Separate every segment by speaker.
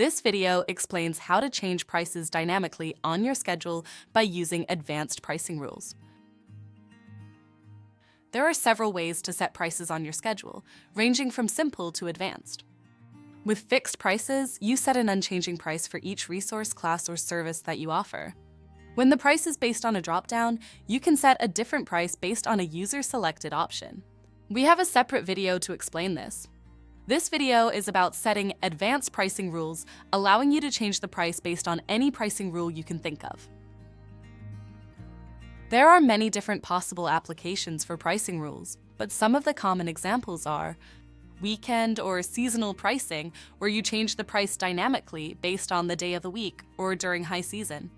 Speaker 1: This video explains how to change prices dynamically on your schedule by using advanced pricing rules. There are several ways to set prices on your schedule, ranging from simple to advanced. With fixed prices, you set an unchanging price for each resource, class, or service that you offer. When the price is based on a drop-down, you can set a different price based on a user-selected option. We have a separate video to explain this. This video is about setting advanced pricing rules, allowing you to change the price based on any pricing rule you can think of. There are many different possible applications for pricing rules, but some of the common examples are weekend or seasonal pricing, where you change the price dynamically based on the day of the week or during high season.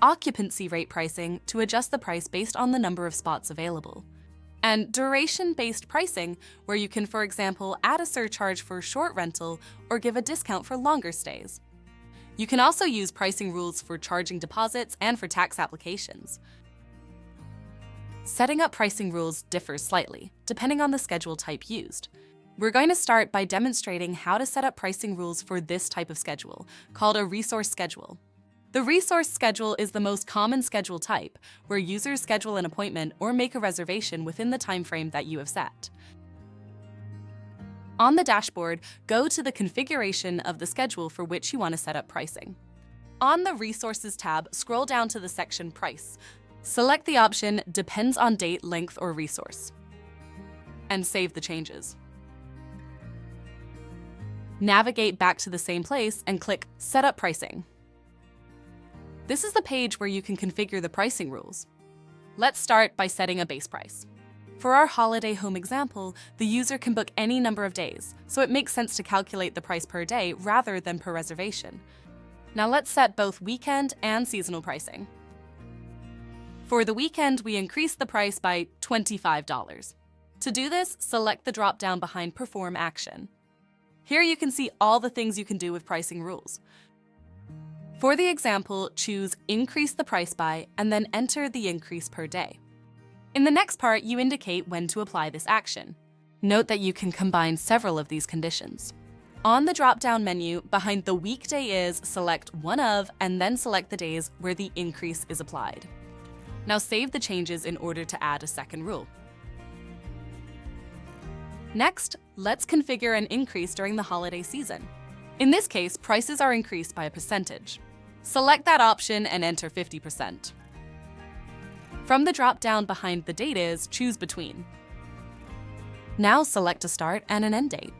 Speaker 1: Occupancy rate pricing, to adjust the price based on the number of spots available. And duration-based pricing, where you can, for example, add a surcharge for short rental or give a discount for longer stays. You can also use pricing rules for charging deposits and for tax applications. Setting up pricing rules differs slightly, depending on the schedule type used. We're going to start by demonstrating how to set up pricing rules for this type of schedule, called a resource schedule. The resource schedule is the most common schedule type, where users schedule an appointment or make a reservation within the time frame that you have set. On the dashboard, go to the configuration of the schedule for which you want to set up pricing. On the Resources tab, scroll down to the section Price. Select the option Depends on Date, Length, or Resource, and save the changes. Navigate back to the same place and click Set up Pricing. This is the page where you can configure the pricing rules. Let's start by setting a base price. For our holiday home example, the user can book any number of days, so it makes sense to calculate the price per day rather than per reservation. Now let's set both weekend and seasonal pricing. For the weekend, we increase the price by $25. To do this, select the drop-down behind Perform Action. Here you can see all the things you can do with pricing rules. For the example, choose Increase the price by and then enter the increase per day. In the next part, you indicate when to apply this action. Note that you can combine several of these conditions. On the drop-down menu, behind the weekday is, select one of and then select the days where the increase is applied. Now save the changes in order to add a second rule. Next, let's configure an increase during the holiday season. In this case, prices are increased by a percentage. Select that option and enter 50%. From the drop-down behind the date is, choose between. Now select a start and an end date.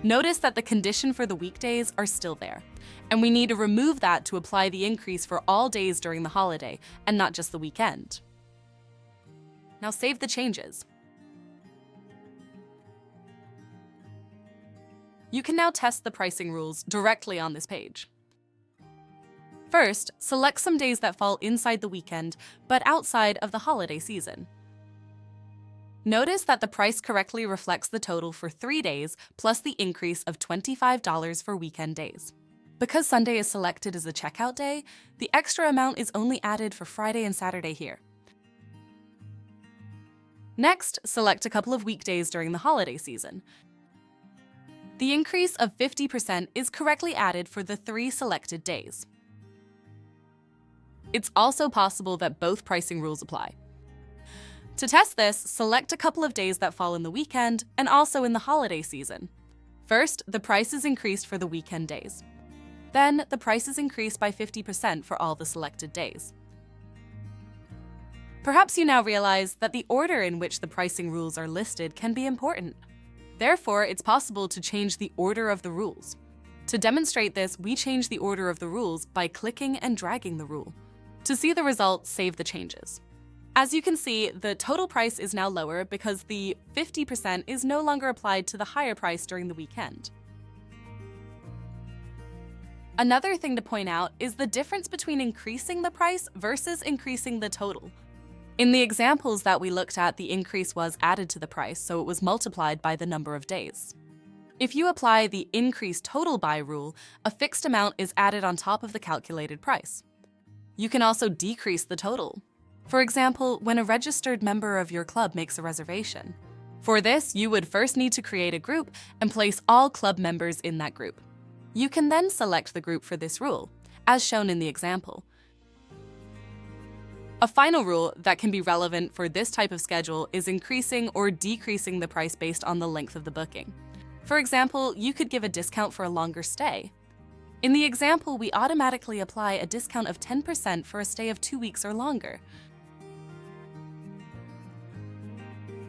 Speaker 1: Notice that the condition for the weekdays are still there, and we need to remove that to apply the increase for all days during the holiday and not just the weekend. Now save the changes. You can now test the pricing rules directly on this page. First, select some days that fall inside the weekend, but outside of the holiday season. Notice that the price correctly reflects the total for 3 days, plus the increase of $25 for weekend days. Because Sunday is selected as a checkout day, the extra amount is only added for Friday and Saturday here. Next, select a couple of weekdays during the holiday season. The increase of 50% is correctly added for the 3 selected days. It's also possible that both pricing rules apply. To test this, select a couple of days that fall in the weekend and also in the holiday season. First, the price is increased for the weekend days. Then, the price is increased by 50% for all the selected days. Perhaps you now realize that the order in which the pricing rules are listed can be important. Therefore, it's possible to change the order of the rules. To demonstrate this, we change the order of the rules by clicking and dragging the rule. To see the result, save the changes. As you can see, the total price is now lower because the 50% is no longer applied to the higher price during the weekend. Another thing to point out is the difference between increasing the price versus increasing the total. In the examples that we looked at, the increase was added to the price, so it was multiplied by the number of days. If you apply the increase total by rule, a fixed amount is added on top of the calculated price. You can also decrease the total. For example, when a registered member of your club makes a reservation. For this, you would first need to create a group and place all club members in that group. You can then select the group for this rule, as shown in the example. A final rule that can be relevant for this type of schedule is increasing or decreasing the price based on the length of the booking. For example, you could give a discount for a longer stay. In the example, we automatically apply a discount of 10% for a stay of 2 weeks or longer.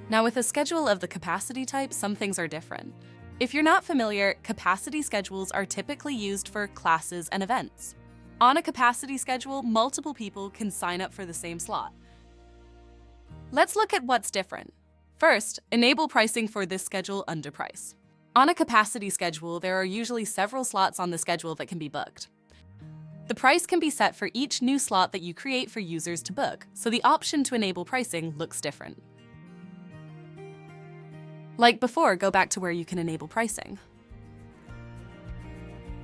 Speaker 1: Now, with a schedule of the capacity type, some things are different. If you're not familiar, capacity schedules are typically used for classes and events. On a capacity schedule, multiple people can sign up for the same slot. Let's look at what's different. First, enable pricing for this schedule under price. On a capacity schedule, there are usually several slots on the schedule that can be booked. The price can be set for each new slot that you create for users to book, so the option to enable pricing looks different. Like before, go back to where you can enable pricing.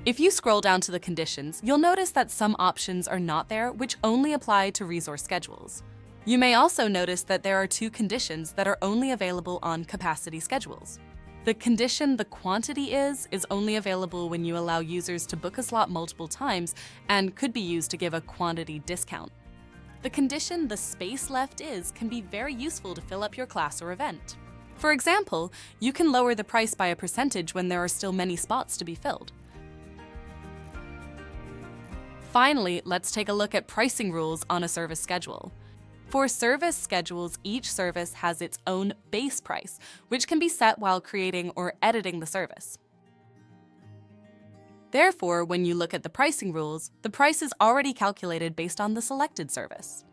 Speaker 1: If you scroll down to the conditions, you'll notice that some options are not there, which only apply to resource schedules. You may also notice that there are 2 conditions that are only available on capacity schedules. The condition "the quantity is" only available when you allow users to book a slot multiple times and could be used to give a quantity discount. The condition "the space left is" can be very useful to fill up your class or event. For example, you can lower the price by a percentage when there are still many spots to be filled. Finally, let's take a look at pricing rules on a service schedule. For service schedules, each service has its own base price, which can be set while creating or editing the service. Therefore, when you look at the pricing rules, the price is already calculated based on the selected service.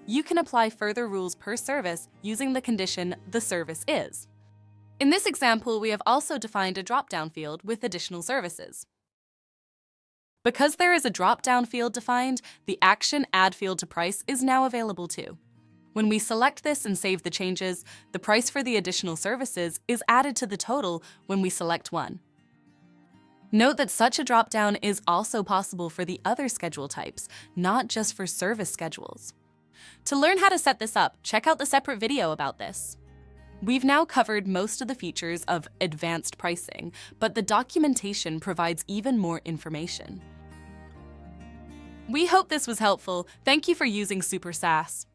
Speaker 1: You can apply further rules per service using the condition "the service is." In this example, we have also defined a drop-down field with additional services. Because there is a drop-down field defined, the action "Add field to price" is now available too. When we select this and save the changes, the price for the additional services is added to the total when we select one. Note that such a drop-down is also possible for the other schedule types, not just for service schedules. To learn how to set this up, check out the separate video about this. We've now covered most of the features of advanced pricing, but the documentation provides even more information. We hope this was helpful. Thank you for using SuperSaaS.